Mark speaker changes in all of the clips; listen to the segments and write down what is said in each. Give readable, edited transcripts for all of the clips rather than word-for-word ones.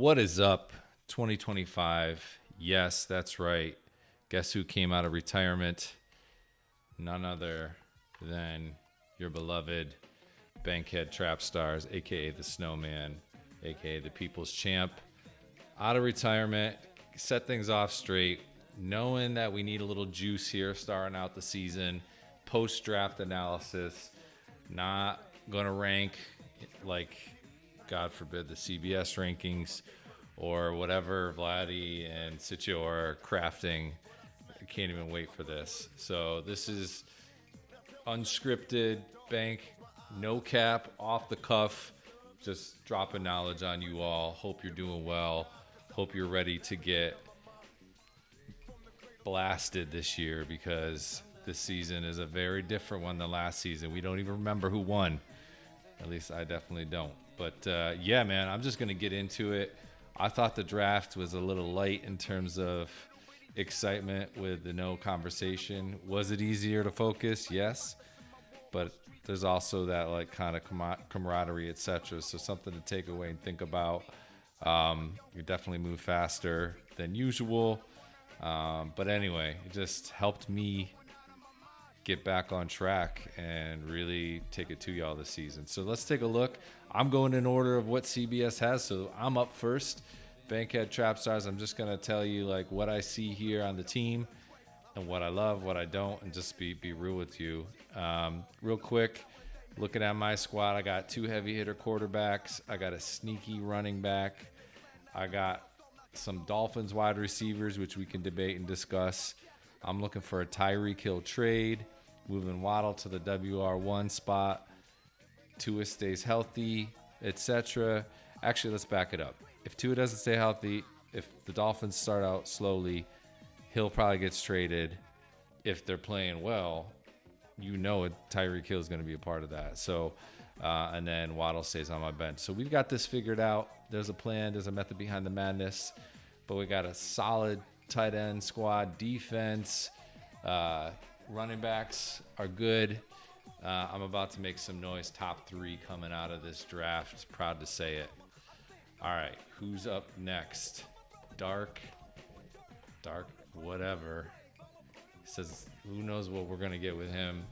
Speaker 1: What is up, 2025? Yes, that's right. Guess who came out of retirement? None other than your beloved Bankhead Trap Stars, a.k.a. the Snowman, a.k.a. the People's Champ. Out of retirement, set things off straight, knowing that we need a little juice here starting out the season, post-draft analysis, not going to rank like, God forbid, the CBS rankings or whatever Vladdy and Sitcho are crafting. I can't even wait for this. So this is unscripted, bank, no cap, off the cuff, just dropping knowledge on you all. Hope you're doing well. Hope you're ready to get blasted this year because this season is a very different one than last season. We don't even remember who won. At least I definitely don't. But yeah, man, I'm just going to get into it. I thought the draft was a little light in terms of excitement with the no conversation. Was it easier to focus? Yes. But there's also that like kind of camaraderie, etc. So something to take away and think about. You definitely move faster than usual. But anyway, it just helped me get back on track and really take it to y'all this season. So let's take a look. I'm going in order of what CBS has. So I'm up first. Bankhead Trap Stars. I'm just going to tell you like what I see here on the team and what I love, what I don't, and just be real with you. Real quick, looking at my squad, I got 2 heavy hitter quarterbacks. I got a sneaky running back. I got some Dolphins wide receivers, which we can debate and discuss. I'm looking for a Tyreek Hill trade, moving Waddle to the WR1 spot. Tua stays healthy, etc. Actually, let's back it up. If Tua doesn't stay healthy, if the Dolphins start out slowly, Hill probably gets traded. If they're playing well, Tyreek Hill is going to be a part of that. So, and then Waddle stays on my bench. So we've got this figured out. There's a plan. There's a method behind the madness. But we got a solid tight end squad, defense, running backs are good. I'm about to make some noise. Top 3 coming out of this draft. Proud to say it. All right, who's up next? Dark, whatever. Says, who knows what we're going to get with him.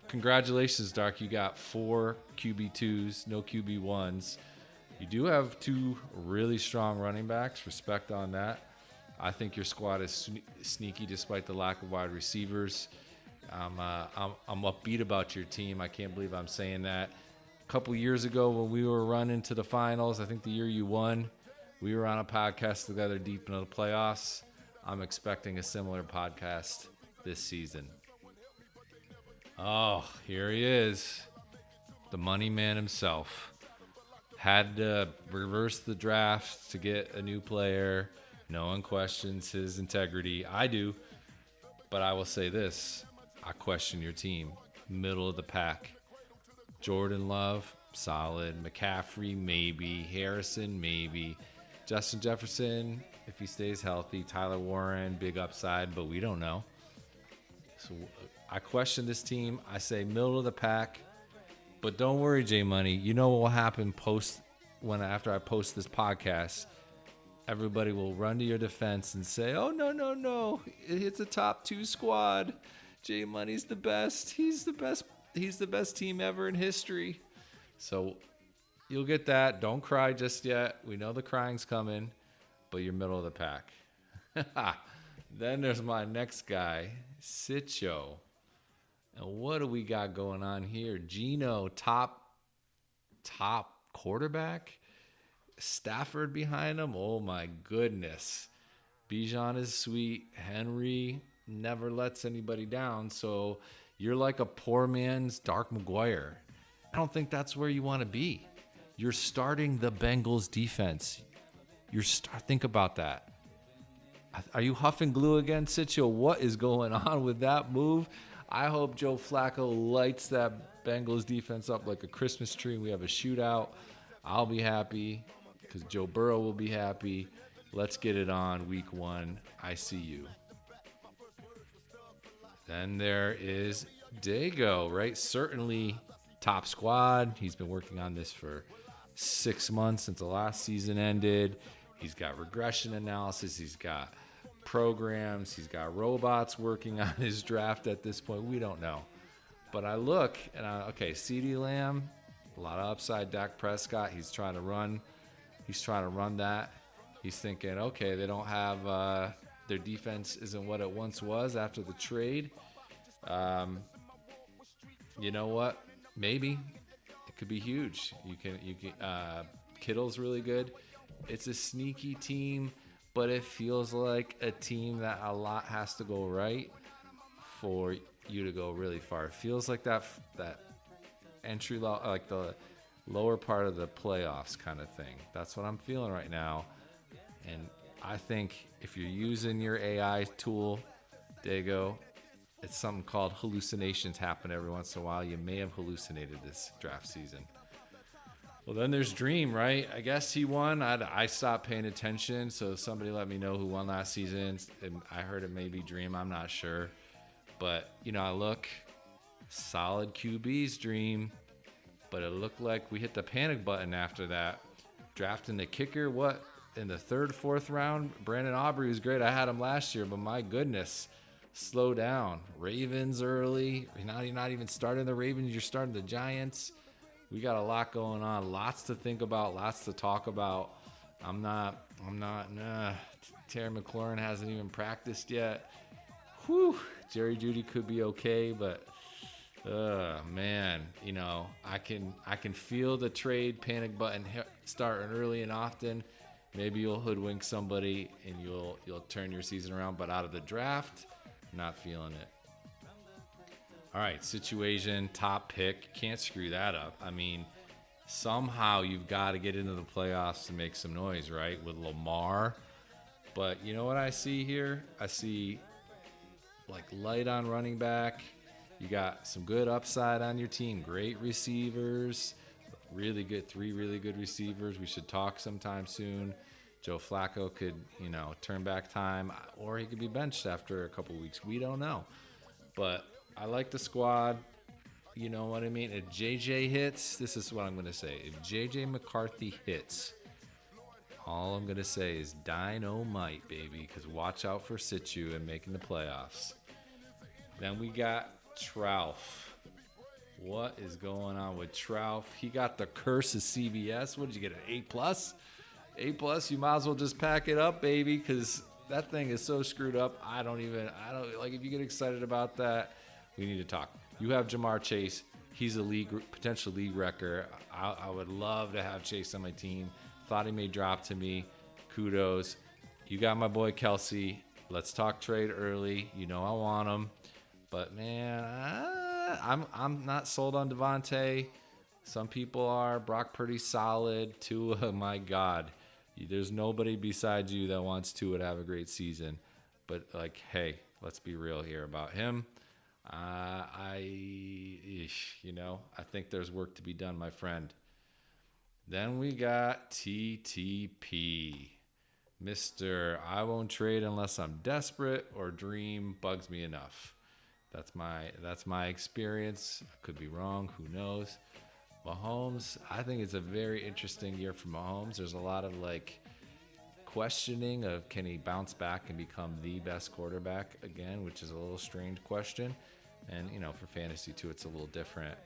Speaker 1: Congratulations, Dark. You got 4 QB2s, no QB1s. You do have 2 really strong running backs. Respect on that. I think your squad is sneaky despite the lack of wide receivers. I'm upbeat about your team. I can't believe I'm saying that. A couple years ago when we were running to the finals, I think the year you won, we were on a podcast together deep into the playoffs. I'm expecting a similar podcast this season. Oh, here he is. The money man himself. Had to reverse the draft to get a new player. No one questions his integrity. I do. But I will say this. I question your team. Middle of the pack. Jordan Love, solid. McCaffrey, maybe. Harrison, maybe. Justin Jefferson, if he stays healthy. Tyler Warren, big upside, but we don't know. So I question this team. I say middle of the pack. But don't worry, J Money. You know what will happen after I post this podcast. Everybody will run to your defense and say, oh, no. It's a top 2 squad. J Money's the best. He's the best. He's the best team ever in history. So you'll get that. Don't cry just yet. We know the crying's coming, but you're middle of the pack. Then there's my next guy, Sitcho. And what do we got going on here? Gino, top quarterback. Stafford behind him. Oh, my goodness. Bijan is sweet. Henry never lets anybody down. So you're like a poor man's Dark McGuire. I don't think that's where you want to be. You're starting the Bengals defense. Think about that. Are you huffing glue again, Sitcho? What is going on with that move? I hope Joe Flacco lights that Bengals defense up like a Christmas tree and we have a shootout. I'll be happy because Joe Burrow will be happy. Let's get it on week 1. I see you. Then there is Dago, right? Certainly top squad. He's been working on this for 6 months since the last season ended. He's got regression analysis. He's got programs. He's got robots working on his draft at this point. We don't know. But I look and okay, CeeDee Lamb, a lot of upside. Dak Prescott, he's trying to run that. He's thinking, okay, they don't have their defense isn't what it once was after the trade. You know what? Maybe it could be huge. You can Kittle's really good. It's a sneaky team, but it feels like a team that a lot has to go right for you to go really far. It feels like that entry level, like the lower part of the playoffs kind of thing. That's what I'm feeling right now. And I think if you're using your AI tool, Dago, it's something called hallucinations happen every once in a while. You may have hallucinated this draft season. Well, then there's Dream, right? I guess he won. I stopped paying attention, so somebody let me know who won last season. I heard it may be Dream. I'm not sure. But, I look, solid QB's Dream. But it looked like we hit the panic button after that. Drafting the kicker, what? In the third, fourth round? Brandon Aubrey was great. I had him last year, but my goodness, slow down. Ravens early. Now you're not even starting the Ravens. You're starting the Giants. We got a lot going on. Lots to think about. Lots to talk about. Terry McLaurin hasn't even practiced yet. Whew. Jerry Jeudy could be okay, but man, I can feel the trade panic button starting early and often. Maybe you'll hoodwink somebody and you'll turn your season around, but out of the draft, not feeling it. All right, situation, top pick, can't screw that up. I mean, somehow you've got to get into the playoffs to make some noise, right? With Lamar. But you know what I see here? I see like light on running back. You got some good upside on your team. Great receivers. Really good, 3 really good receivers. We should talk sometime soon. Joe Flacco could, turn back time, or he could be benched after a couple weeks. We don't know. But I like the squad. You know what I mean? If JJ hits, this is what I'm going to say. If JJ McCarthy hits, all I'm going to say is dynamite, baby, because watch out for Situ and making the playoffs. Then we got Trouf. What is going on with Trouf? He got the curse of CBS. What did you get, an A+? A+, you might as well just pack it up, baby, because that thing is so screwed up. I don't like, if you get excited about that, we need to talk. You have Jamar Chase. He's a potential league wrecker. I would love to have Chase on my team. Thought he may drop to me. Kudos. You got my boy Kelsey. Let's talk trade early. I want him. But, man, I'm not sold on Devontae. Some people are. Brock Purdy solid. Tua, my God. There's nobody besides you that wants Tua to have a great season. But, hey, let's be real here about him. I think there's work to be done, my friend. Then we got TTP. Mr. I won't trade unless I'm desperate or Dream bugs me enough. That's my experience. I could be wrong. Who knows? Mahomes, I think it's a very interesting year for Mahomes. There's a lot of questioning of can he bounce back and become the best quarterback again, which is a little strange question. And, for fantasy too, it's a little different.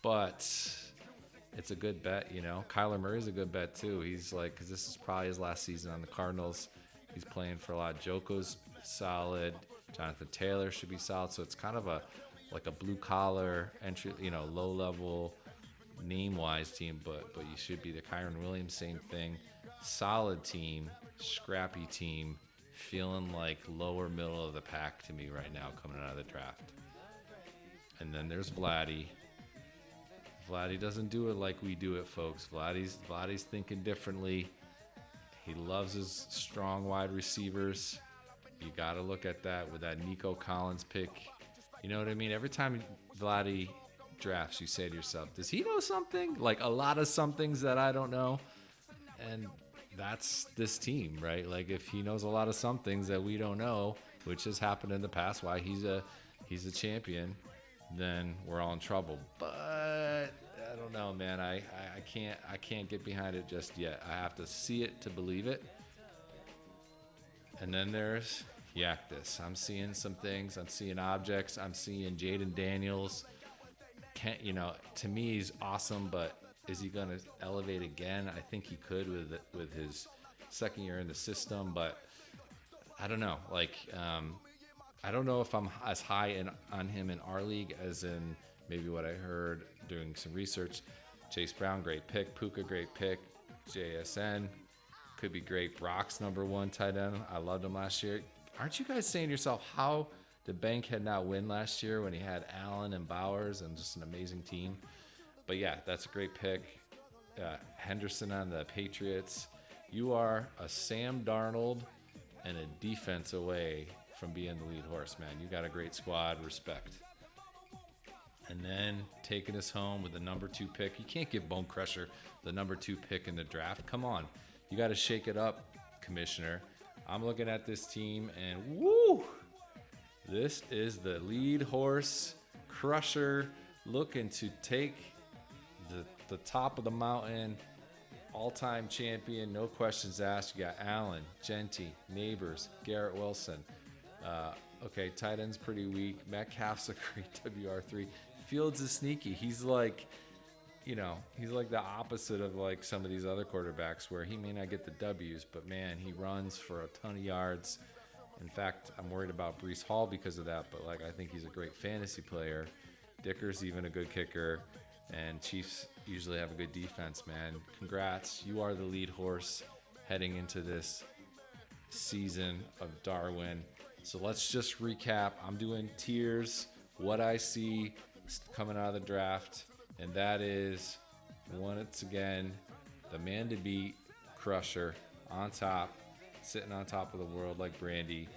Speaker 1: But it's a good bet, Kyler Murray's a good bet too. He's because this is probably his last season on the Cardinals. He's playing for a lot. Joko's solid. Jonathan Taylor should be solid. So it's kind of a blue collar entry, low level name wise team, but you should be the Kyron Williams, same thing. Solid team, scrappy team, feeling like lower middle of the pack to me right now coming out of the draft. And then there's Vladdy. Vladdy doesn't do it like we do it, folks. Vladdy's thinking differently. He loves his strong wide receivers. You got to look at that with that Nico Collins pick. You know what I mean? Every time Vladdy drafts, you say to yourself, does he know something? Like a lot of some things that I don't know. And that's this team, right? Like if he knows a lot of some things that we don't know, which has happened in the past, why he's a champion, then we're all in trouble. But I don't know, man. I can't get behind it just yet. I have to see it to believe it. And then there's Yaktis. I'm seeing some things. I'm seeing objects. I'm seeing Jaden Daniels. Can't, to me he's awesome, but is he going to elevate again? I think he could with his second year in the system, but I don't know. I don't know if I'm as high on him in our league as in maybe what I heard doing some research. Chase Brown, great pick. Puka, great pick. JSN could be great. Brock's #1 tight end. I loved him last year. Aren't you guys saying to yourself, how did Bankhead not win last year when he had Allen and Bowers and just an amazing team? But yeah, that's a great pick. Henderson on the Patriots. You are a Sam Darnold and a defense away from being the lead horse, man. You got a great squad. Respect. And then taking us home with the #2 pick. You can't give Bone Crusher the #2 pick in the draft. Come on. You got to shake it up, Commissioner. I'm looking at this team, and woo! This is the lead horse, Crusher, looking to take the top of the mountain, all-time champion, no questions asked. You got Allen, Genty, Neighbors, Garrett Wilson. Okay, tight end's pretty weak. Metcalf's a great WR3. Fields is sneaky. He's like the opposite of like some of these other quarterbacks where he may not get the W's, but man, he runs for a ton of yards. In fact, I'm worried about Breece Hall because of that, but I think he's a great fantasy player. Dicker's even a good kicker, and Chiefs usually have a good defense, man. Congrats. You are the lead horse heading into this season of Darwin. So let's just recap. I'm doing tiers, what I see coming out of the draft, and that is, once again, the man to beat, Crusher, on top, sitting on top of the world like Brandy.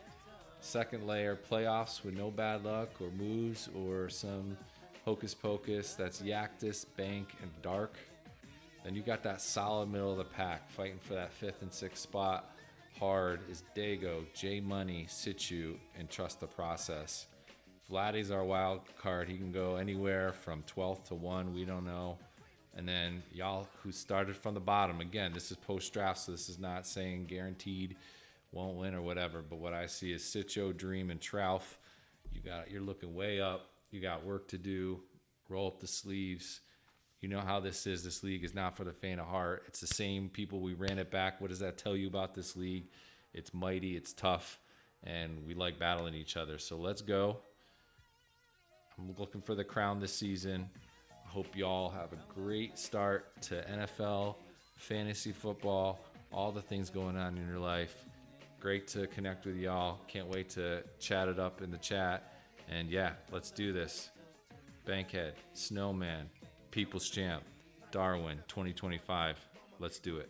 Speaker 1: Second layer, playoffs with no bad luck or moves or some hocus pocus. That's Yaktis, Bank, and Dark. Then you got that solid middle of the pack fighting for that 5th and 6th spot. Hard is Dago, J Money, Situ, and Trust the Process. Vladdy's our wild card. He can go anywhere from 12th to 1. We don't know. And then y'all who started from the bottom. Again, this is post-draft, so this is not saying guaranteed won't win or whatever. But what I see is Sitcho, Dream, and Trouth. You're looking way up. You got work to do. Roll up the sleeves. You know how this is. This league is not for the faint of heart. It's the same people. We ran it back. What does that tell you about this league? It's mighty. It's tough. And we like battling each other. So let's go. I'm looking for the crown this season. I hope y'all have a great start to NFL, fantasy football, all the things going on in your life. Great to connect with y'all. Can't wait to chat it up in the chat. And yeah, let's do this. Bankhead, Snowman, People's Champ, Darwin 2025. Let's do it.